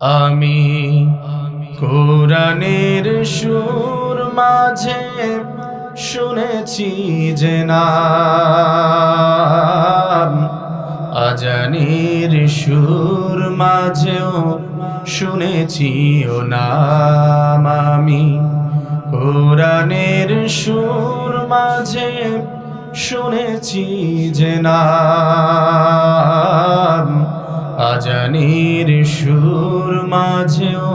আমি কোরআনের সুর মাঝে শুনেছি যে নাম, আজানের সুর মাঝেও শুনেছি ও নাম। আমি কোরআনের সুর মাঝে শুনেছি যে নাম, আজানের সুর মাঝেও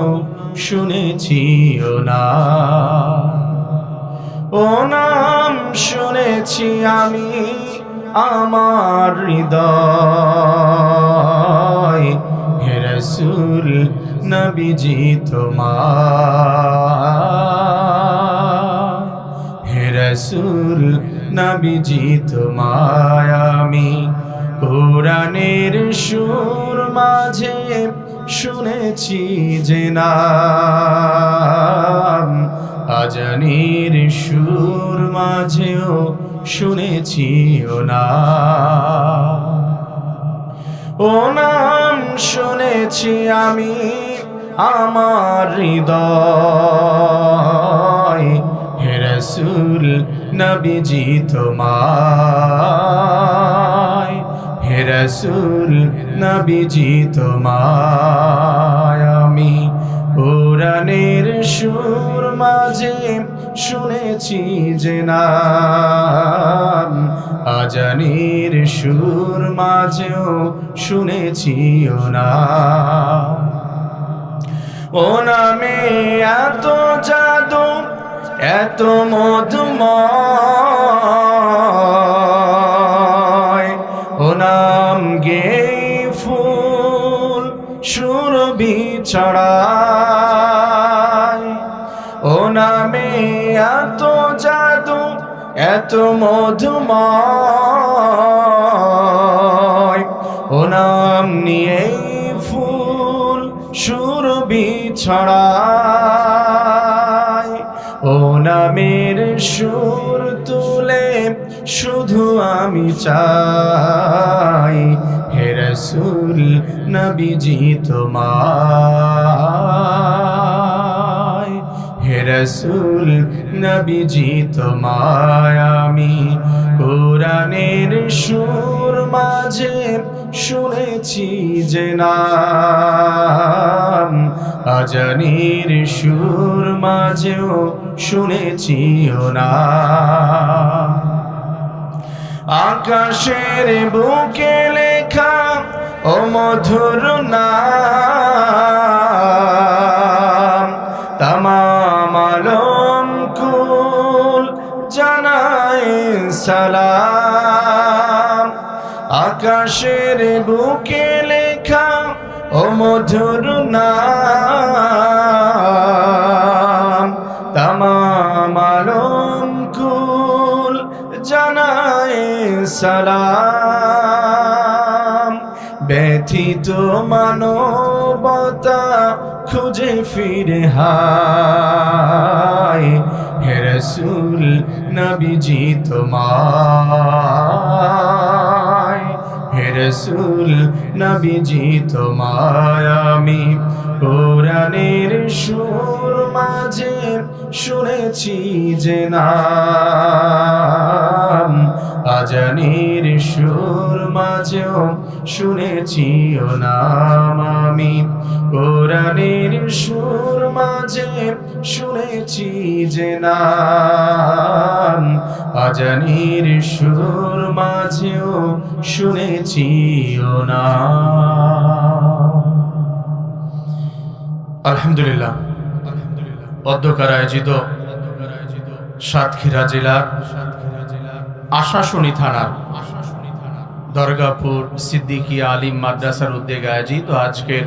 শুনেছি ও নাম। ও নাম শুনেছি আমি আমার হৃদয়, হে রাসূল নবীজি তোমার, হে রাসূল নবীজি তোমায় আমি কোরআনের সুর মাঝে শুনেছি যে নাম, আজানের সুর মাঝেও শুনেছি ও নাম। ও নাম শুনেছি আমি আমার হৃদয়, হে রাসূল নবীজি তোমায়, হে রাসূল নবীজি তোমায় আমি কোরআনের সুর মাঝে শুনেছি যে নাম, আজানের সুর মাঝেও শুনেছি ও নাম। ও নামে এত জাদু এত মধুময়, ও নাম গে ফুল সুরভি ছড়ায়। ও নামে এত জাদু এত মধুময়, ও নাম নিয়ে ফুল সুরভি ছড়ায়। ও নামের সুর তুলে শুধু আমি চাই, হে রাসূল নবীজি তোমায়, হে রাসূল নবীজি তোমায় আমি কোরআনের সুর মাঝে শুনেছি যে নাম, আজানের সুর মাঝেও শুনেছি ও নাম। আকাশের বুকে লেখা ও মধুর নাম, তামাম আলম কুল জানায় সালাম। আকাশের বুকে লেখা ও মধুর নাম, তামাম আলম কুল জানায় সালাম। ব্যথিত মানবতা খুঁজে ফিরে হায়, হে রাসূল নবীজি তোমায়, হে রাসূল নবীজি তোমায় আমি কোরআনের সুর মাঝে শুনেছি যে নাম, আজানের সুর মাঝেও শুনেছি ও নাম। আমি কোরআনের সুর মাঝে শুনেছি যে নাম, আজানের সুর মাঝেও শুনেছি ও নাম। আলহামদুলিল্লাহ, অধ্যকার আয়োজিত সাতক্ষীরা জেলার আশাশুনি থানার দরগাপুর সিদ্দিকিয়া আলিম মাদ্রাসার উদ্যোগে আয়োজিত আজকের